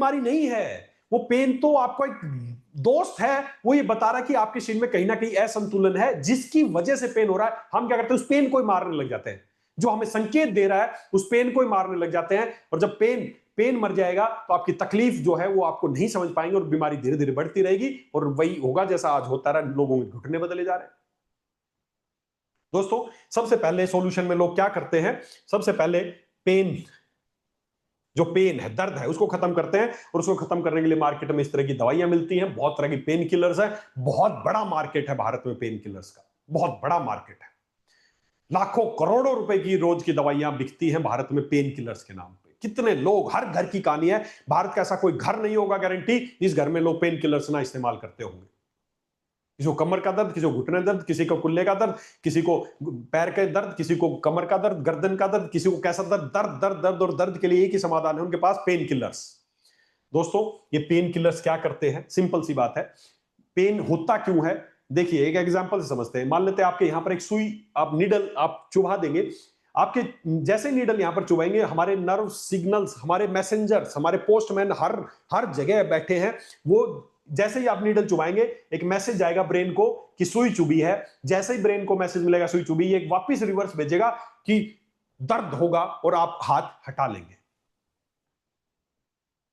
बीमारी नहीं है। वो पेन तो आपका एक दोस्त है, वो ये बता रहा है कि आपके शरीर में कहीं ना कहीं असंतुलन है जिसकी वजह से पेन हो रहा है। हम क्या करते हैं, उस पेन को ही मारने लग जाते हैं। जो हमें संकेत दे रहा है उस पेन को ही मारने लग जाते हैं, और जब पेन पेन मर जाएगा तो आपकी तकलीफ जो है वो आपको नहीं समझ पाएंगे और बीमारी धीरे धीरे बढ़ती रहेगी, और वही होगा जैसा आज होता रहा, लोगों के घुटने बदले जा रहे हैं। दोस्तों, सबसे पहले सॉल्यूशन में लोग क्या करते हैं, सबसे पहले पेन, जो पेन है, दर्द है, उसको खत्म करते हैं, और उसको खत्म करने के लिए मार्केट में इस तरह की दवाइयां मिलती हैं, बहुत तरह की पेन किलर्स है। बहुत बड़ा मार्केट है भारत में पेन किलर्स का, बहुत बड़ा मार्केट है। लाखों करोड़ों रुपए की रोज की दवाइयां बिकती हैं भारत में पेन किलर्स के नाम पे। कितने लोग, हर घर की कहानी है, भारत का ऐसा कोई घर नहीं होगा गारंटी जिस घर में लोग पेन किलर्स ना इस्तेमाल करते होंगे। किसी को कमर का दर्द, किसी को घुटने दर्द, किसी को कुल्ले का दर्द, किसी को पैर का दर्द, किसी को कमर का दर्द, गर्दन का दर्द, किसी को कैसा दर्द, दर्द दर्द दर्द, और दर्द के लिए एक ही समाधान है उनके पास, पेन किलर्स। दोस्तों, ये पेन किलर्स क्या करते हैं, सिंपल सी बात है। पेन होता क्यों है, देखिए एक एग्जांपल से समझते हैं। मान लेते हैं आपके यहां पर एक सुई, आप नीडल आप चुभा देंगे, आपके जैसे नीडल यहां पर चुभाएंगे, हमारे नर्व सिग्नल्स, हमारे मैसेंजर्स, हमारे पोस्टमैन हर हर जगह बैठे हैं, वो जैसे ही आप नीडल चुभाएंगे एक मैसेज जाएगा ब्रेन को कि सुई चुभी है। जैसे ही ब्रेन को मैसेज मिलेगा सुई चुभी, ये एक वापस रिवर्स भेजेगा कि दर्द होगा, और आप हाथ हटा लेंगे।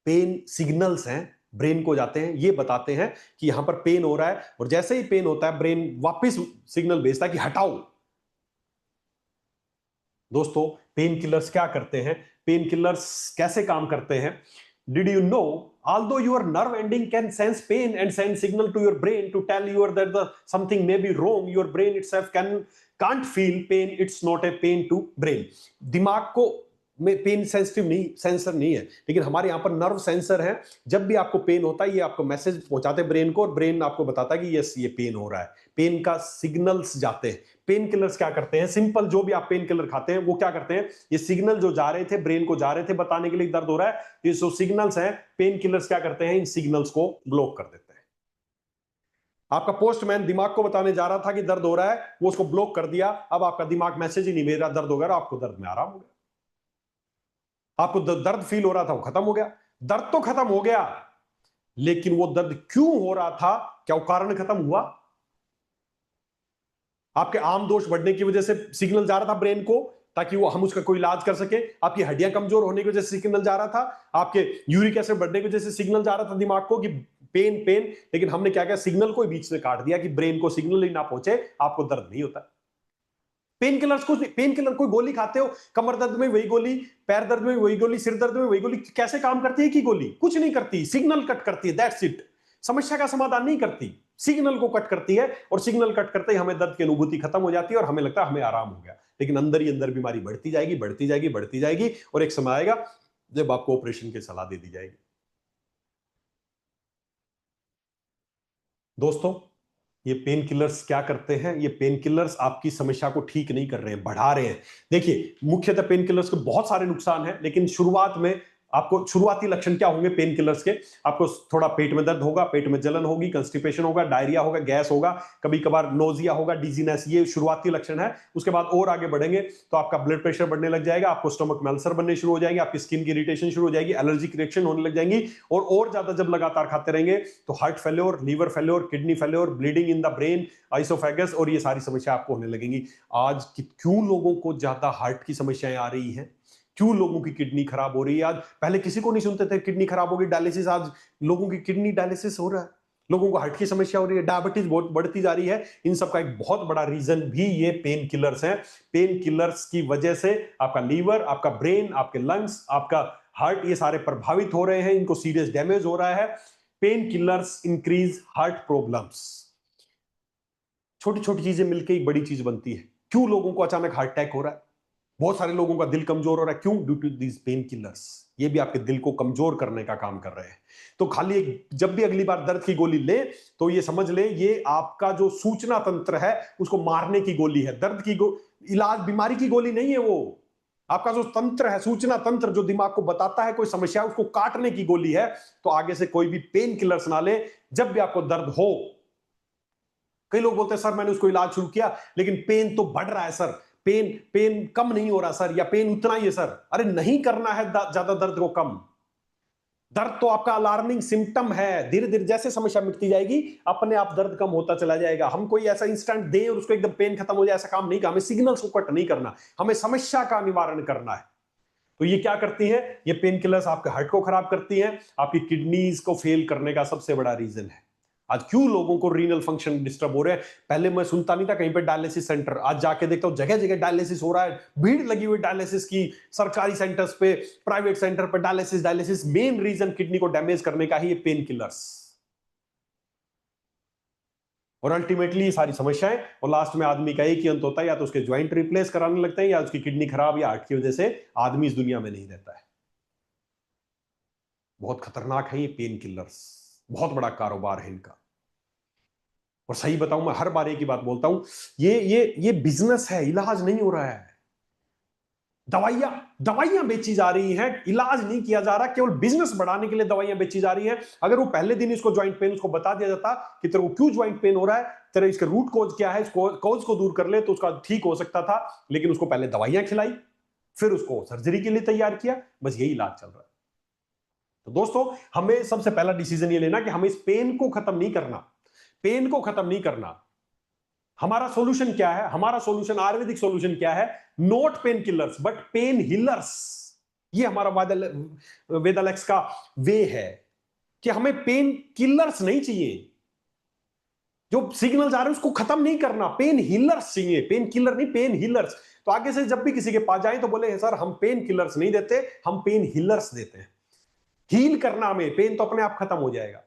पेन सिग्नल्स हैं, ब्रेन को जाते हैं, ये बताते हैं कि यहां पर पेन हो रहा है, और जैसे ही पेन होता है ब्रेन वापस सिग्नल भेजता है कि हटाओ। दोस्तों, पेन किलर्स क्या करते हैं, पेन किलर्स कैसे काम करते हैं? Did you know, although your nerve ending can sense pain and send signal to your brain to tell you that the something may be wrong, your brain itself can't feel pain. It's not a pain to brain. दिमाग को में pen sensitive नहीं, sensor नहीं है, लेकिन हमारे यहां पर नर्व सेंसर है। जब भी आपको पेन होता है, ये आपको मैसेज पहुंचाते हैं ब्रेन को, और ब्रेन आपको बताता है कि यस ये पेन हो रहा है। पेन का सिग्नल्स जाते हैं। पेन किलर्स क्या करते हैं, सिंपल, जो भी आप पेन किलर खाते हैं वो क्या करते हैं, ये सिग्नल जो जा रहे थे ब्रेन को, जा रहे थे बताने के लिए दर्द हो रहा है, ये जो सिग्नल्स हैं, पेन किलर्स क्या करते हैं, इन सिग्नल्स को ब्लॉक कर देते हैं। आपका पोस्टमैन दिमाग को बताने जा रहा था कि दर्द हो रहा है, वो उसको ब्लॉक कर दिया। अब आपका दिमाग मैसेज ही नहीं भेज रहा दर्द हो गया, आपको दर्द में आराम हो गया। आपको दर्द फील हो रहा था, वो खत्म हो गया। दर्द तो खत्म हो गया, लेकिन वो दर्द क्यों हो रहा था, क्या वो कारण खत्म हुआ? आपके आम दोष बढ़ने की वजह से सिग्नल जा रहा था ब्रेन को, ताकि वो हम उसका कोई इलाज कर सके। आपकी हड्डियां कमजोर होने की वजह से सिग्नल जा रहा था। आपके यूरिक एसिड बढ़ने की वजह से सिग्नल जा रहा था दिमाग को कि पेन पेन। लेकिन हमने क्या किया, सिग्नल को बीच में काट दिया कि ब्रेन को सिग्नल ही ना पहुंचे, आपको दर्द नहीं होता। पेन किलर्स को, पेन किलर कोई गोली खाते हो, कमर दर्द में वही गोली, पैर दर्द में वही गोली, सिर दर्द में वही गोली, कैसे काम करती है कि गोली कुछ नहीं करती, सिग्नल कट करती है, दैट्स इट। समस्या का समाधान नहीं करती, सिग्नल को कट करती है, और सिग्नल कट करते ही हमें दर्द की अनुभूति खत्म हो जाती है, और हमें लगता है हमें आराम हो गया। लेकिन अंदर ही अंदर बीमारी बढ़ती जाएगी, बढ़ती जाएगी, बढ़ती जाएगी, और एक समय आएगा जब आपको ऑपरेशन की सलाह दे दी जाएगी। दोस्तों, ये पेन किलर्स क्या करते हैं, ये पेन किलर्स आपकी समस्या को ठीक नहीं कर रहे हैं, बढ़ा रहे हैं। देखिए, मुख्यतः पेन किलर्स के बहुत सारे नुकसान हैं, लेकिन शुरुआत में आपको शुरुआती लक्षण क्या होंगे पेन किलर्स के? आपको थोड़ा पेट में दर्द होगा, पेट में जलन होगी, कंस्टिपेशन होगा, डायरिया होगा, गैस होगा, कभी कभार नोजिया होगा, डिजीनेस, ये शुरुआती लक्षण है। उसके बाद और आगे बढ़ेंगे तो आपका ब्लड प्रेशर बढ़ने लग जाएगा, आपको स्टमक में अल्सर बनने शुरू हो जाएंगे, आपकी स्किन की इरिटेशन शुरू हो जाएगी, एलर्जिक रिएक्शन होने लग जाएंगी, और ज्यादा जब लगातार खाते रहेंगे तो heart failure, liver failure, kidney failure, bleeding in the brain, oesophagus, और ये सारी समस्या आपको होने लगेंगी। आज क्यों लोगों को ज्यादा हार्ट की समस्याएं आ रही हैं, क्यों लोगों की किडनी खराब हो रही है? आज पहले किसी को नहीं सुनते थे किडनी खराब होगी, डायलिसिस, आज लोगों की किडनी डायलिसिस हो रहा है, लोगों को हार्ट की समस्या हो रही है, डायबिटीज बहुत बढ़ती जा रही है। इन सब का एक बहुत बड़ा रीजन भी ये पेन किलर्स हैं। पेन किलर्स की वजह से आपका लीवर, आपका ब्रेन, आपके लंग्स, आपका हार्ट, ये सारे प्रभावित हो रहे हैं, इनको सीरियस डैमेज हो रहा है। Pain killers increase heart problems. छोटी छोटी चीजें मिलकर एक बड़ी चीज बनती है। क्यों लोगों को अचानक हार्ट अटैक हो रहा है, बहुत सारे लोगों का दिल कमजोर हो रहा है, क्यों? Due to these pain killers. ये भी आपके दिल को कमजोर करने का काम कर रहे हैं। तो खाली जब भी अगली बार दर्द की गोली ले तो ये समझ ले, ये आपका जो सूचना तंत्र है उसको मारने की गोली है। दर्द की इलाज, बीमारी की गोली नहीं है वो। आपका जो तंत्र है, सूचना तंत्र, जो दिमाग को बताता है कोई समस्या, उसको काटने की गोली है। तो आगे से कोई भी पेन किलर्स ना ले जब भी आपको दर्द हो। कई लोग बोलते हैं सर मैंने उसको इलाज शुरू किया लेकिन पेन तो बढ़ रहा है सर, पेन पेन कम नहीं हो रहा सर, या पेन उतना ही है सर। अरे नहीं करना है ज्यादा दर्द को कम, दर्द तो आपका अलार्मिंग सिम्टम है, धीरे धीरे जैसे समस्या मिटती जाएगी अपने आप दर्द कम होता चला जाएगा। हम कोई ऐसा इंस्टेंट दें और उसको एकदम पेन खत्म हो जाए, ऐसा काम नहीं, हमें सिग्नल्स को कट नहीं करना, हमें समस्या का निवारण करना है। तो ये क्या करती है, ये पेन किलर्स आपके हार्ट को खराब करती हैं, आपकी किडनीज को फेल करने का सबसे बड़ा रीजन है। आज क्यों लोगों को रीनल फंक्शन डिस्टर्ब हो रहे हैं, पहले मैं सुनता नहीं था कहीं पे डायलिसिस सेंटर, आज जाके देखता हूं जगह जगह डायलिसिस हो रहा है, भीड़ लगी हुई डायलिसिस की, सरकारी सेंटर्स पे, प्राइवेट सेंटर पे dialysis dialysis. Main reason kidney को डैमेज करने का ही ये पेन किलर्स, और अल्टीमेटली सारी समस्याएं, और लास्ट में आदमी का एक ही अंत होता है, या तो उसके ज्वाइंट रिप्लेस कराने लगते हैं, या उसकी किडनी खराब या हार्ट की वजह से आदमी इस दुनिया में नहीं रहता है। बहुत खतरनाक है ये पेन किलर्स, बहुत बड़ा कारोबार है इनका। और सही बताऊं, मैं हर बार एक ही बात बोलता हूं, ये बिजनेस है, इलाज नहीं हो रहा है। दवाइयां दवाइयां बेची जा रही हैं, इलाज नहीं किया जा रहा, केवल बिजनेस बढ़ाने के लिए दवाइयां बेची जा रही हैं। अगर वो पहले दिन इसको ज्वाइंट पेन उसको बता दिया जाता कि तेरे को क्यों ज्वाइंट पेन हो रहा है, तेरे इसके रूट कोज क्या है, इसको कोज को दूर कर ले तो उसका ठीक हो सकता था, लेकिन उसको पहले दवाइयां खिलाई, फिर उसको सर्जरी के लिए तैयार किया, बस यही इलाज चल रहा है। तो दोस्तों, हमें सबसे पहला डिसीजन ये लेना कि हमें इस पेन को खत्म नहीं करना, पेन को खत्म नहीं करना। हमारा सॉल्यूशन क्या है, हमारा सॉल्यूशन, आयुर्वेदिक सॉल्यूशन क्या है, not pain killers but pain healers. ये हमारा वेदालेक्स का वे है कि हमें पेन किलर्स नहीं चाहिए, जो सिग्नल्स आ रहे हैं उसको खत्म नहीं करना, पेन हिलर्स चाहिए, पेन किलर नहीं, पेन हिलर्स। तो आगे से जब भी किसी के पास जाए तो बोले सर हम पेन किलर्स नहीं देते, हम पेन हिलर्स देते हैं। हील करना हमें, पेन तो अपने आप खत्म हो जाएगा।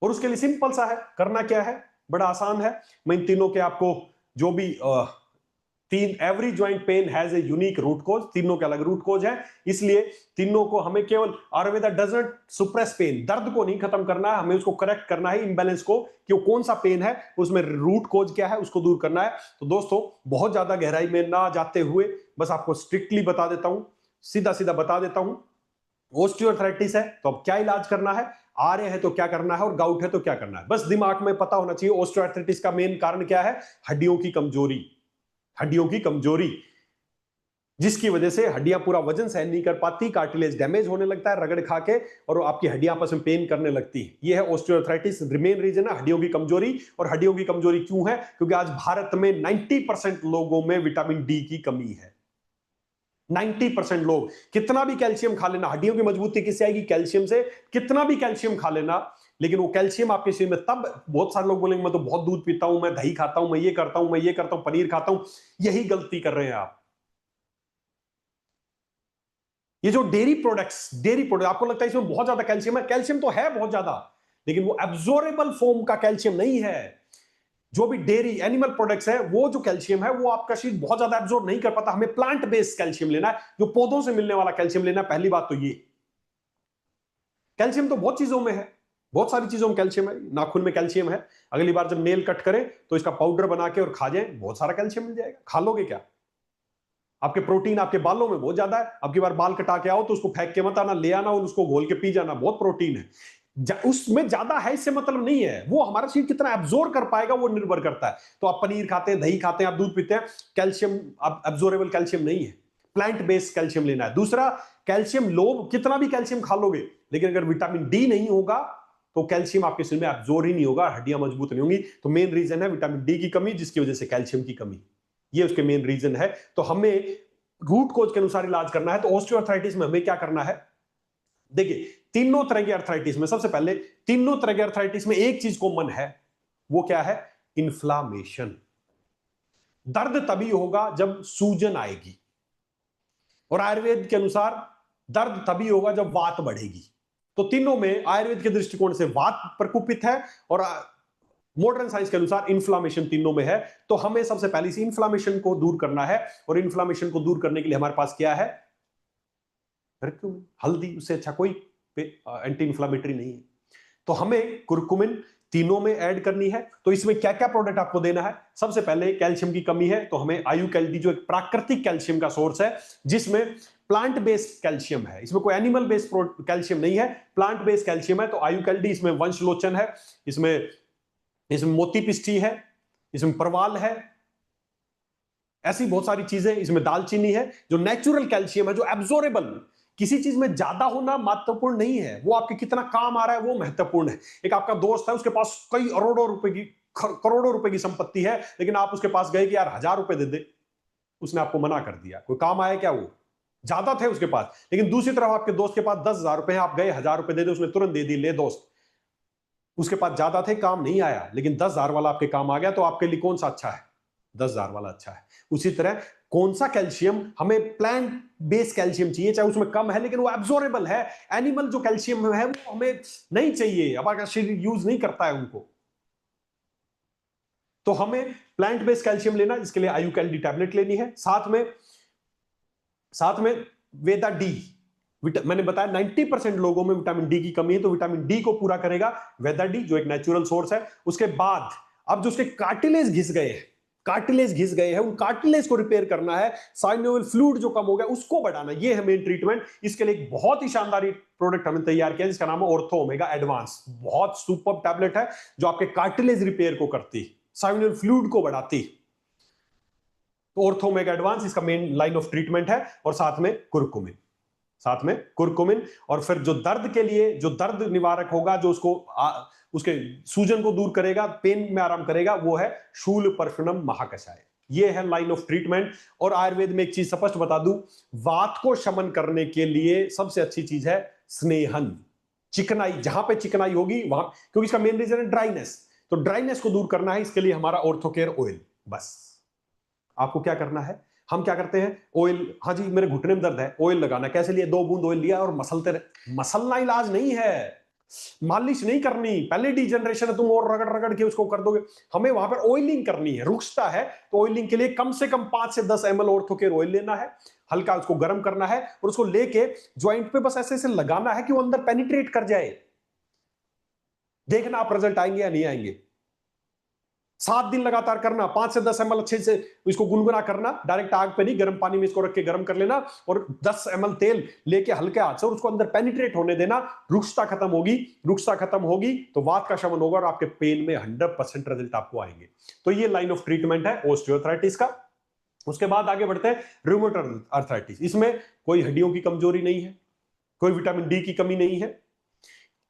और उसके लिए सिंपल सा है, करना क्या है, बड़ा आसान है। मैं इन तीनों के आपको जो भी तीन, every joint pain has a unique root cause, तीनों के अलग रूट कोज है, इसलिए तीनों को हमें केवल, आयुर्वेदा डजंट सुप्रेस पेन, दर्द को नहीं खत्म करना है, हमें उसको करेक्ट करना है, इम्बैलेंस को, कि वो कौन सा पेन है, उसमें रूट कोज क्या है, उसको दूर करना है। तो दोस्तों, बहुत ज्यादा गहराई में ना जाते हुए बस आपको स्ट्रिक्टली बता देता हूं, सीधा सीधा बता देता हूं। ऑस्टियोआर्थराइटिस है तो अब क्या इलाज करना है, आर्य है तो क्या करना है, और गाउट है तो क्या करना है, बस दिमाग में पता होना चाहिए। ऑस्टियोआर्थराइटिस का मेन कारण क्या है, हड्डियों की कमजोरी, हड्डियों की कमजोरी, जिसकी वजह से हड्डियां पूरा वजन सहन नहीं कर पाती, कार्टिलेज डैमेज होने लगता है रगड़ खा के, और आपकी हड्डियां आपस में पेन करने लगती है। यह है ऑस्टियोआर्थराइटिस, मेन रीजन है हड्डियों की कमजोरी। और हड्डियों की कमजोरी क्यों है, क्योंकि आज भारत में 90% लोगों में विटामिन डी की कमी है। 90% लोग, कितना भी कैल्शियम खा लेना, हड्डियों की मजबूती किससे आएगी, कैल्शियम से, कितना भी कैल्शियम खा लेना, लेकिन वो कैल्शियम आपके शरीर में, तब बहुत सारे लोग बोलेंगे मैं तो बहुत दूध पीता हूं, मैं दही खाता हूं, मैं ये करता हूं, मैं ये करता हूं, पनीर खाता हूं। यही गलती कर रहे हैं आप। ये जो डेयरी प्रोडक्ट आपको लगता है इसमें बहुत ज्यादा कैल्शियम है, कैल्शियम तो है बहुत ज्यादा, लेकिन वो एब्जॉर्बेबल फॉर्म का कैल्शियम नहीं है। जो भी डेयरी एनिमल प्रोडक्ट्स है, वो जो कैल्शियम है वो आपका शरीर बहुत ज्यादा एब्जॉर्ब नहीं कर पाता। हमें प्लांट बेस्ड कैल्शियम लेना है, जो पौधों से मिलने वाला कैल्शियम लेना है। पहली बात तो ये, कैल्शियम तो बहुत चीजों में है, बहुत सारी चीजों में कैल्शियम है, नाखून में कैल्शियम है, अगली बार जब नेल कट करें तो इसका पाउडर बना के और खा जाए, बहुत सारा कैल्शियम मिल जाएगा। खा लोगे क्या, आपके प्रोटीन आपके बालों में बहुत ज्यादा है, अब की बार बाल कटा के आओ तो उसको फेंक के मत आना, ले आना और उसको घोल के पी जाना, बहुत प्रोटीन है। उसमें ज्यादा है इससे मतलब नहीं है, वो हमारा शरीर कितना एब्जॉर्ब कर पाएगा वो निर्भर करता है। तो आप पनीर खाते हैं, दही खाते हैं, आप दूध पीते हैं, कैल्शियम आप एब्जॉर्बेबल कैल्शियम नहीं है, प्लांट बेस्ड कैल्शियम लेना है। दूसरा, कैल्शियम लो, कितना भी कैल्शियम खा लोगे, लेकिन अगर विटामिन डी नहीं होगा तो कैल्शियम आपके शरीर में एब्जॉर्ब ही नहीं होगा, हड्डियां मजबूत नहीं होंगी। तो मेन रीजन है विटामिन डी की कमी, जिसकी वजह से कैल्शियम की कमी, ये उसके मेन रीजन है। तो हमें रूट कोज के अनुसार इलाज करना है। तो ऑस्टियोआर्थराइटिस में हमें क्या करना है, देखिए तीनों तरह के अर्थराइटिस में, सबसे पहले तीनों तरह के अर्थराइटिस में एक चीज कॉमन है, वो क्या है, इन्फ्लामेशन। दर्द तभी होगा जब सूजन आएगी, और आयुर्वेद के अनुसार दर्द तभी होगा जब वात बढ़ेगी। तो तीनों में आयुर्वेद के दृष्टिकोण से वात प्रकोपित है, और मॉडर्न साइंस के अनुसार इन्फ्लामेशन तीनों में है। तो हमें सबसे पहले इस इन्फ्लामेशन को दूर करना है, और इन्फ्लामेशन को दूर करने के लिए हमारे पास क्या है, हल्दी, उससे अच्छा कोई एंटी इन्फ्लामेटरी नहीं है। तो हमें कुरकुमिन तीनों में ऐड करनी है। तो इसमें क्या क्या प्रोडक्ट आपको देना है, सबसे पहले कैल्शियम की कमी है तो हमें आयु कैल्डी, जो एक प्राकृतिक कैल्शियम का सोर्स है, जिसमें प्लांट बेस्ड कैल्शियम है, इसमें कोई एनिमल बेस्ड कैल्शियम नहीं है, प्लांट बेस्ड कैल्शियम है। तो आयु कैल्डी, इसमें वंशलोचन है, इसमें इसमें मोती पिष्टी है, इसमें परवाल है, ऐसी बहुत सारी चीजें, इसमें दालचीनी है, जो नेचुरल कैल्शियम है, जो एब्जॉर्बेबल, किसी चीज में ज्यादा होना महत्वपूर्ण नहीं है, वो आपके कितना काम आ रहा है वो महत्वपूर्ण है। एक आपका दोस्त है, उसके पास कई करोड़ों रुपए की संपत्ति है, लेकिन आप उसके पास गए कि यार 1000 रुपए दे दे, उसने आपको मना कर दिया। कोई काम आया क्या? वो ज्यादा थे उसके पास, लेकिन दूसरी तरफ आपके दोस्त के पास 10,000 रुपए हैं, आप गए 1000 रुपए दे दे, उसने तुरंत दे दी, ले दोस्त। उसके पास ज्यादा थे, काम नहीं आया, लेकिन 10,000 वाला आपके काम आ गया, तो आपके लिए कौन सा अच्छा है? 10,000 वाला अच्छा है। उसी तरह कौन सा कैल्शियम, हमें प्लांट बेस्ड कैल्शियम चाहिए, चाहे उसमें कम है लेकिन वो एब्जॉर्बेबल है। एनिमल जो कैल्शियम है वो हमें नहीं चाहिए, अब अगर शरीर यूज नहीं करता है उनको, तो हमें प्लांट बेस्ड कैल्शियम लेना, इसके लिए आयु कैल्डी टैबलेट लेनी है। साथ में वेदा डी, मैंने बताया 90% लोगों में विटामिन डी की कमी है, तो विटामिन डी को पूरा करेगा वेदा डी, जो एक नेचुरल सोर्स है। उसके बाद अब जो उसके कार्टिलेज घिस गए हैं, उन कार्टिलेज को रिपेयर करना है, साइनोवियल फ्लूइड जो कम हो गया उसको बढ़ाना, ये है मेन ट्रीटमेंट। इसके लिए एक बहुत ही शानदार प्रोडक्ट हमने तैयार किया जिसका नाम है ऑर्थो ओमेगा एडवांस। बहुत सुपर टैबलेट है जो आपके कार्टिलेज रिपेयर को करती, साइनोवियल फ्लूइड को बढ़ाती। तो ऑर्थो ओमेगा एडवांस इसका मेन लाइन ऑफ ट्रीटमेंट है। और साथ में कुरकुमिन, और फिर जो दर्द के लिए, जो दर्द निवारक होगा, जो उसके सूजन को दूर करेगा, पेन में आराम करेगा, वो है शूलपर्शुनम महाकषाय। ये है लाइन ऑफ ट्रीटमेंट। और आयुर्वेद में एक चीज स्पष्ट बता दूं, वात को शमन करने के लिए सबसे अच्छी चीज है स्नेहन, चिकनाई। जहां पे चिकनाई होगी वहां, क्योंकि इसका मेन रीजन है ड्राइनेस, तो ड्राइनेस को दूर करना है, इसके लिए हमारा ऑर्थोकेयर ऑयल। बस आपको क्या करना है, हम क्या करते हैं, ऑयल, हाँ जी मेरे घुटने में दर्द है, ऑयल लगाना। कैसे लिए? 2 बूंद ऑयल लिया और मसलते रहे। मसलना इलाज नहीं है, मालिश नहीं करनी, पहले डिजनरेशन है, तुम और रगड़ रगड़ के उसको कर दोगे। हमें वहां पर ऑयलिंग करनी है, रुकता है, तो ऑयलिंग के लिए कम से कम 5 से 10 ml ऑर्थोकेयर ऑयल लेना है, हल्का उसको गर्म करना है, और उसको लेके ज्वाइंट पे बस ऐसे ऐसे लगाना है कि वो अंदर पेनिट्रेट कर जाए। देखना आप रिजल्ट आएंगे या नहीं आएंगे। 7 दिन लगातार करना, 5 से 10 ml अच्छे से इसको गुनगुना करना, डायरेक्ट आग पे नहीं, गर्म पानी में इसको रख के गर्म कर लेना, और 10 ml तेल लेके हल्के हाथ से और उसको अंदर पेनिट्रेट होने देना। रुक्षता खत्म होगी तो वात का शमन होगा और आपके पेन में 100% रिजल्ट आपको आएंगे। तो ये लाइन ऑफ ट्रीटमेंट है ऑस्टियोआर्थराइटिस का। उसके बाद आगे बढ़ते हैं रूमेटॉइड आर्थराइटिस। इसमें कोई हड्डियों की कमजोरी नहीं है, कोई विटामिन डी की कमी नहीं है,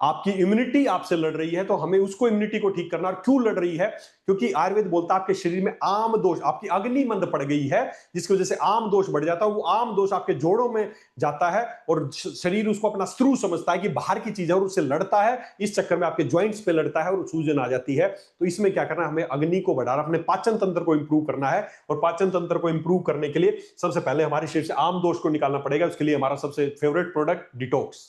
आपकी इम्यूनिटी आपसे लड़ रही है, तो हमें उसको इम्यूनिटी को ठीक करना। और क्यों लड़ रही है? क्योंकि आयुर्वेद बोलता है आपके शरीर में आम दोष, आपकी अग्नि मंद पड़ गई है, जिसकी वजह से आम दोष बढ़ जाता है। वो आम दोष आपके जोड़ों में जाता है और शरीर उसको अपना शत्रु समझता है कि बाहर की चीज है और उससे लड़ता है। इस चक्कर में आपके ज्वाइंट्स पे लड़ता है और सूजन आ जाती है। तो इसमें क्या करना है, हमें अग्नि को बढ़ाना, अपने पाचन तंत्र को इंप्रूव करना है। और पाचन तंत्र को इंप्रूव करने के लिए सबसे पहले हमारे शरीर से आम दोष को निकालना पड़ेगा। उसके लिए हमारा सबसे फेवरेट प्रोडक्ट डिटॉक्स।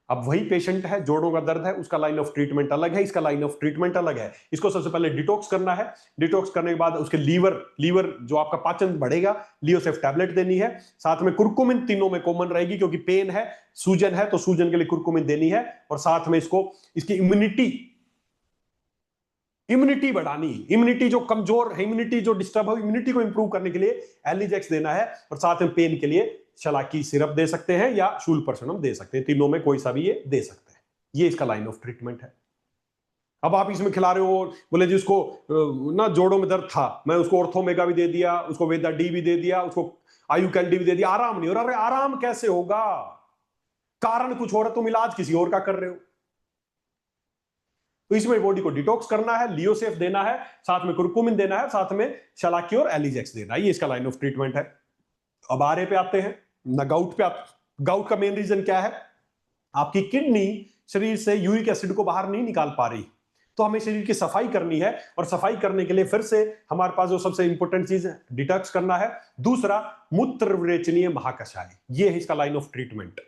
अब वही पेशेंट है, जोड़ों का दर्द है, उसका लाइन ऑफ ट्रीटमेंट अलग है, इसका लाइन ऑफ ट्रीटमेंट अलग है। इसको सबसे पहले डिटॉक्स करना है। डिटॉक्स करने के बाद उसके लीवर जो आपका पाचन बढ़ेगा, लियोसेफ टैबलेट देनी है। साथ में कुरकुमिन तीनों में कॉमन रहेगी, क्योंकि पेन है, सूजन है, तो सूजन के लिए कुरकुमिन देनी है। और साथ में इसकी इम्यूनिटी बढ़ानी, इम्यूनिटी जो कमजोर है, इम्यूनिटी जो डिस्टर्ब हो, इम्यूनिटी को इंप्रूव करने के लिए एलिजेक्स देना है। और साथ में पेन के लिए शलाकी सिरप दे सकते हैं या शूलपर्शुनम दे सकते हैं, तीनों में कोई सा भी ये दे सकते हैं। ये इसका लाइन ऑफ ट्रीटमेंट है। अब आप इसमें खिला रहे हो, बोले जी उसको ना जोड़ों में दर्द था, मैं उसको ऑर्थोमेगा भी दे दिया, उसको वेदा डी भी दे दिया, उसको आयु कैल्डी भी दे दिया, आराम नहीं हो रहा। अरे आराम कैसे होगा? कारण कुछ हो रहा, तुम इलाज किसी और का कर रहे हो। तो इसमें बॉडी को डिटॉक्स करना है, लियोसेफ देना है, साथ में कुरकुमिन देना है, साथ में शलाकी और एलिजेक्स देना है। ये इसका लाइन ऑफ ट्रीटमेंट है। अब आरे पे आते हैं ना, गाउट पे गाउट का मेन रीजन क्या है? आपकी किडनी शरीर से यूरिक एसिड को बाहर नहीं निकाल पा रही, तो हमें शरीर की सफाई करनी है। और सफाई करने के लिए फिर से हमारे पास जो सबसे इंपॉर्टेंट चीज है, डिटॉक्स करना है। दूसरा, मूत्र विरेचनीय महाकषाय, ये है इसका लाइन ऑफ ट्रीटमेंट।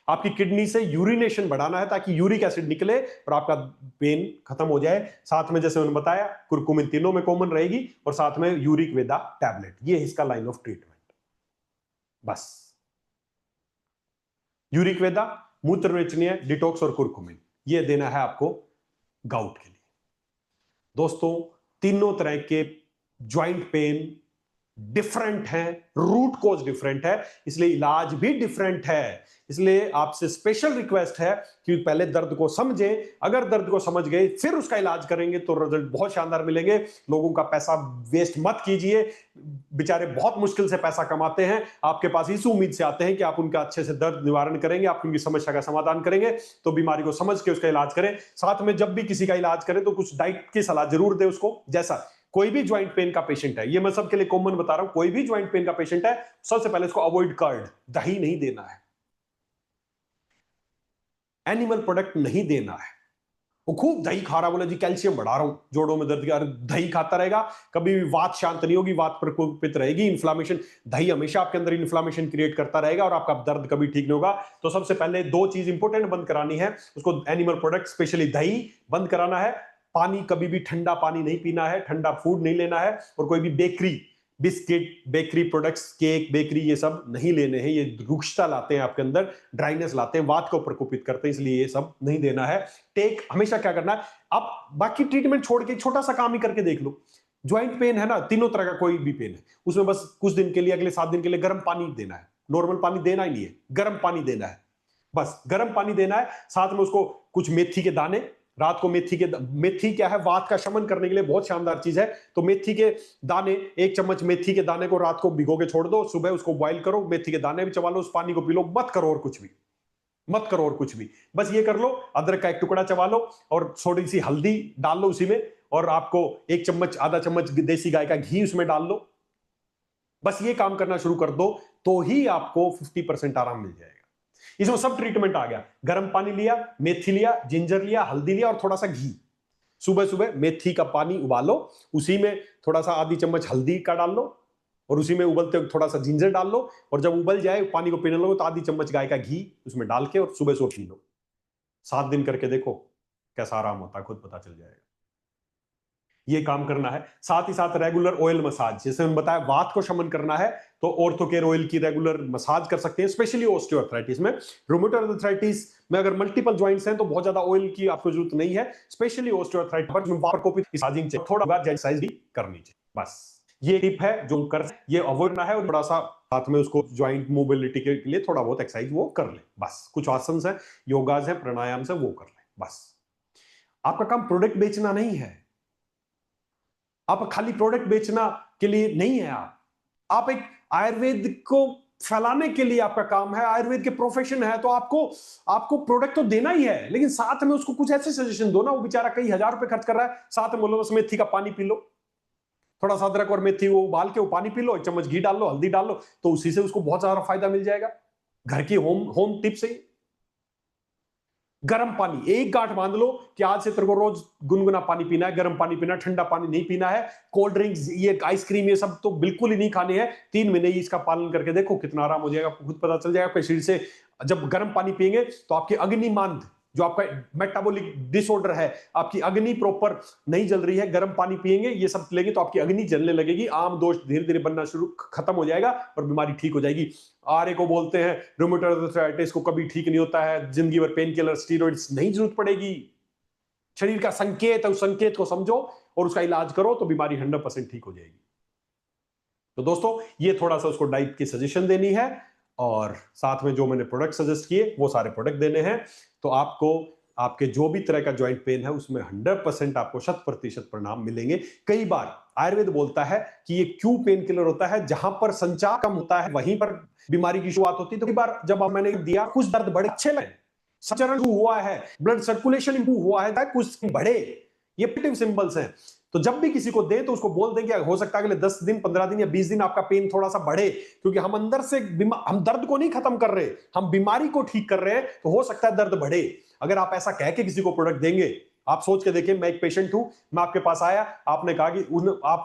आपकी किडनी से यूरिनेशन बढ़ाना है ताकि यूरिक एसिड निकले और आपका पेन खत्म हो जाए। साथ में जैसे मैंने बताया, कुरकुमिन तीनों में कॉमन रहेगी, और साथ में यूरिक वेदा टैबलेट। ये है इसका लाइन ऑफ ट्रीटमेंट। बस यूरिक वेदा, मूत्र विरेचनीय, डिटॉक्स और कुरकुमिन, ये देना है आपको गाउट के लिए। दोस्तों, तीनों तरह के ज्वाइंट पेन, डिफरेंट हैं, रूट कॉज डिफरेंट है, इसलिए इलाज भी डिफरेंट है। इसलिए आपसे स्पेशल रिक्वेस्ट है कि पहले दर्द को समझें, अगर दर्द को समझ गए फिर उसका इलाज करेंगे तो रिजल्ट बहुत शानदार मिलेंगे। लोगों का पैसा वेस्ट मत कीजिए, बेचारे बहुत मुश्किल से पैसा कमाते हैं, आपके पास इस उम्मीद से आते हैं कि आप उनका अच्छे से दर्द निवारण करेंगे, आप उनकी समस्या का समाधान करेंगे। तो बीमारी को समझ के उसका इलाज करें। साथ में जब भी किसी का इलाज करें तो कुछ डाइट की सलाह जरूर दें उसको। जैसा कोई भी ज्वाइंट पेन का पेशेंट है, ये मैं सबके लिए कॉमन बता रहा हूं, कोई भी ज्वाइंट पेन का पेशेंट है, सबसे पहले उसको अवॉइड कर्ड, दही नहीं देना है, एनिमल प्रोडक्ट नहीं देना है। वो खूब दही खा रहा, बोला जी कैल्शियम बढ़ा रहा हूं जोड़ों में दर्द का, दही खाता रहेगा, कभी भी वात शांत नहीं होगी, वात प्रकोपित रहेगी, इन्फ्लामेशन, दही हमेशा आपके अंदर इन्फ्लामेशन क्रिएट करता रहेगा और आपका दर्द कभी ठीक नहीं होगा। तो सबसे पहले दो चीज इंपॉर्टेंट बंद करानी है उसको, एनिमल प्रोडक्ट स्पेशली दही बंद कराना है। पानी कभी भी ठंडा पानी नहीं पीना है, ठंडा फूड नहीं लेना है, और कोई भी bakery, biscuit, bakery products, cake, bakery, ये सब नहीं लेने हैं, ये रुक्षता लाते हैं आपके अंदर, ड्राइनेस लाते हैं, वात को प्रकोपित करते हैं, इसलिए ये सब नहीं देना है। टेक हमेशा क्या करना है, आप बाकी ट्रीटमेंट छोड़ के छोटा सा काम ही करके देख लो। ज्वाइंट पेन है ना, तीनों तरह का कोई भी पेन है, उसमें बस कुछ दिन के लिए, अगले 7 दिन के लिए गर्म पानी देना है। नॉर्मल पानी देना ही नहीं है, गर्म पानी देना है, बस गर्म पानी देना है। साथ में उसको कुछ मेथी के दाने, रात को मेथी क्या है, वात का शमन करने के लिए बहुत शानदार चीज है। तो मेथी के दाने, 1 चम्मच मेथी के दाने को रात को भिगो के छोड़ दो, सुबह उसको बॉईल करो, मेथी के दाने भी चबा लो, उस पानी को पी लो, मत करो और कुछ भी, मत करो और कुछ भी, बस ये कर लो। अदरक का 1 टुकड़ा चबा लो और थोड़ी सी हल्दी डाल लो उसी में, और आपको 1 चम्मच, आधा चम्मच देसी गाय का घी उसमें डाल लो। बस ये काम करना शुरू कर दो तो ही आपको 50% आराम मिल जाएगा। इसमें सब ट्रीटमेंट आ गया, गर्म पानी लिया, मेथी लिया, जिंजर लिया, हल्दी लिया और थोड़ा सा घी। सुबह सुबह मेथी का पानी उबालो, उसी में थोड़ा सा आधी चम्मच हल्दी का डाल लो, और उसी में उबलते थोड़ा सा जिंजर डाल लो, और जब उबल जाए पानी को पीने लगो तो आधी चम्मच गाय का घी उसमें डाल के और सुबह सुबह पी लो। 7 दिन करके देखो कैसा आराम होता है, खुद पता चल जाएगा। ये काम करना है। साथ ही साथ रेगुलर ऑयल मसाज, जैसे हम बताया वात को शमन करना है तो ऑर्थोकेयर ऑयल की रेगुलर मसाज कर सकते हैं, स्पेशली ऑस्टियोआर्थराइटिस में। रूमेटॉइड आर्थराइटिस में अगर मल्टीपल जॉइंट्स हैं तो बहुत ज्यादा ऑयल की आपको जरूरत नहीं है, स्पेशली ऑस्टियोआर्थराइटिस पर वात को भी मसाजिंग चाहिए, थोड़ा बहुत एक्सरसाइज भी करनी चाहिए। बस ये टिप है जो कर, ये अवॉइड करना है, और थोड़ा सा साथ में उसको ज्वाइंट मोबिलिटी के लिए थोड़ा बहुत एक्सरसाइज वो कर ले। बस कुछ आसन है, योगाज है, प्राणायाम से वो कर ले। बस आपका काम प्रोडक्ट बेचना नहीं है, आप खाली प्रोडक्ट बेचना के लिए नहीं है, आप एक आयुर्वेद को फैलाने के लिए आपका काम है, आयुर्वेद के प्रोफेशन है, तो आपको आपको प्रोडक्ट तो देना ही है, लेकिन साथ में उसको कुछ ऐसे सजेशन दो ना। वो बेचारा कई हजार रुपए खर्च कर रहा है, साथ में बोलो बस मेथी का पानी पी लो, थोड़ा सा अदरक और मेथी वो उबाल के वो पानी पी लो, 1 चम्मच घी डाल लो, हल्दी डाल लो, तो उसी से उसको बहुत सारा फायदा मिल जाएगा। घर की होम होम टिप से गर्म पानी, एक गांठ बांध लो कि आज से तेरे को रोज गुनगुना पानी पीना है, गर्म पानी पीना है, ठंडा पानी नहीं पीना है, कोल्ड ड्रिंक्स, ये आइसक्रीम, ये सब तो बिल्कुल ही नहीं खाने हैं। 3 महीने ही इसका पालन करके देखो कितना आराम हो जाएगा, खुद पता चल जाएगा आपके शरीर से। जब गर्म पानी पिएंगे तो आपकी अग्निमांद, जो आपका मेटाबॉलिक डिसऑर्डर है, आपकी अग्नि प्रॉपर नहीं जल रही है, गर्म पानी पिएंगे, ये सब लेंगे तो आपकी अग्नि जलने लगेगी, आम दोष धीरे धीरे बनना शुरू, खत्म हो जाएगा और बीमारी ठीक हो जाएगी। आरए को बोलते हैं रूमेटॉइड आर्थराइटिस को कभी ठीक नहीं होता है, जिंदगी भर पेन किलर, स्टीरॉइड्स नहीं जरूरत पड़ेगी। शरीर का संकेत है, उस संकेत को समझो और उसका इलाज करो तो बीमारी 100% ठीक हो जाएगी। तो दोस्तों ये थोड़ा सा उसको डाइट की सजेशन देनी है, और साथ में जो मैंने प्रोडक्ट सजेस्ट किए वो सारे प्रोडक्ट देने हैं। तो आपको आपके जो भी तरह का ज्वाइंट पेन है उसमें 100% आपको 100% परिणाम मिलेंगे। कई बार आयुर्वेद बोलता है कि ये क्यों पेन किलर होता है, जहां पर संचार कम होता है वहीं पर बीमारी की शुरुआत होती है। तो कई बार जब मैंने दिया कुछ दर्द बड़े अच्छे लगे, संचरण हुआ है, ब्लड सर्कुलेशन इंप्रूव हुआ है, कुछ बढ़े, ये पॉजिटिव सिंबल्स हैं। तो जब भी किसी को दे तो उसको बोल दें कि हो सकता है अगले 10 दिन, 15 दिन या 20 दिन आपका पेन थोड़ा सा बढ़े, क्योंकि हम अंदर से हम दर्द को नहीं खत्म कर रहे, हम बीमारी को ठीक कर रहे हैं, तो हो सकता है दर्द बढ़े। अगर आप ऐसा कह के किसी को प्रोडक्ट देंगे, आप सोच के देखिए, मैं एक पेशेंट हूं, मैं आपके पास आया, आपने कहा कि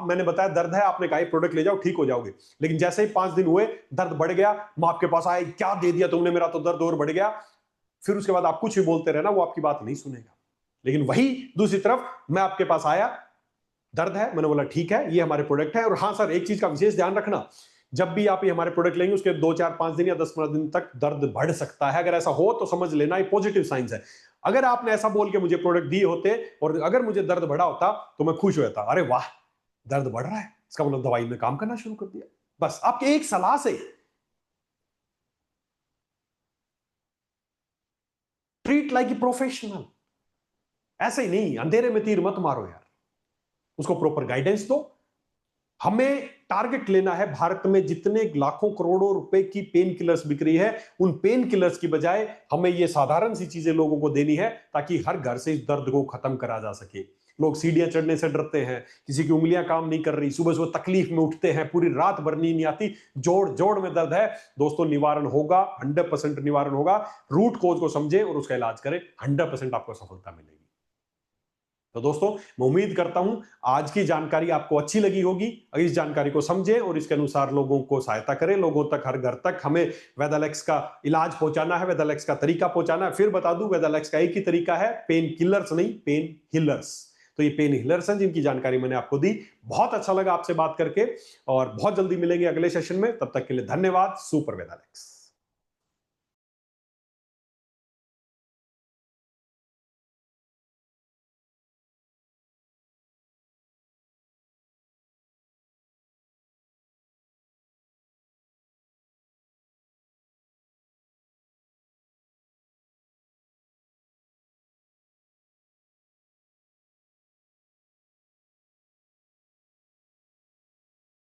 मैंने बताया दर्द है, आपने कहा ये प्रोडक्ट ले जाओ ठीक हो जाओगे, लेकिन जैसे ही 5 दिन हुए दर्द बढ़ गया, मैं आपके पास आया, क्या दे दिया तुमने, मेरा तो दर्द और बढ़ गया। फिर उसके बाद आप कुछ भी बोलते रहना, वो आपकी बात नहीं सुनेगा। लेकिन वही दूसरी तरफ मैं आपके पास आया, दर्द है, मैंने बोला ठीक है ये हमारे प्रोडक्ट है, और हाँ सर एक चीज का विशेष ध्यान रखना, जब भी आप ये हमारे प्रोडक्ट लेंगे उसके 2, 4, 5 दिन या 10-15 दिन तक दर्द बढ़ सकता है। अगर ऐसा हो तो समझ लेना ये पॉजिटिव साइंस है। अगर आपने ऐसा बोल के मुझे प्रोडक्ट दिए होते और अगर मुझे दर्द बढ़ा होता तो मैं खुश हो जाता, अरे वाह दर्द बढ़ रहा है, इसका मतलब दवाई में काम करना शुरू कर दिया। बस आपके एक सलाह से ट्रीट लाइक ए प्रोफेशनल, ऐसे ही नहीं अंधेरे में तीर मत मारो यार, उसको प्रॉपर गाइडेंस दो। हमें टारगेट लेना है भारत में जितने लाखों करोड़ों रुपए की पेन किलर्स बिक रही है, उन पेन किलर्स की बजाय हमें ये साधारण सी चीजें लोगों को देनी है ताकि हर घर से इस दर्द को खत्म करा जा सके। लोग सीढ़ियां चढ़ने से डरते हैं, किसी की उंगलियां काम नहीं कर रही, सुबह सुबह तकलीफ में उठते हैं, पूरी रात भर नींद नहीं आती, जोड़ जोड़ में दर्द है। दोस्तों निवारण होगा, 100% निवारण होगा। रूट कोज को समझें और उसका इलाज करें, 100% आपको सफलता मिलेगी। तो दोस्तों मैं उम्मीद करता हूं आज की जानकारी आपको अच्छी लगी होगी। इस जानकारी को समझें और इसके अनुसार लोगों को सहायता करें, लोगों तक, हर घर तक हमें वेदालेक्स का इलाज पहुंचाना है, वेदालेक्स का तरीका पहुंचाना है। फिर बता दूं, वेदालेक्स का एक ही तरीका है, पेन किलर्स नहीं, पेन हिलर्स। तो ये पेन हिलर्स हैं जिनकी जानकारी मैंने आपको दी। बहुत अच्छा लगा आपसे बात करके और बहुत जल्दी मिलेंगे अगले सेशन में। तब तक के लिए धन्यवाद। सुपर वेदालेक्स।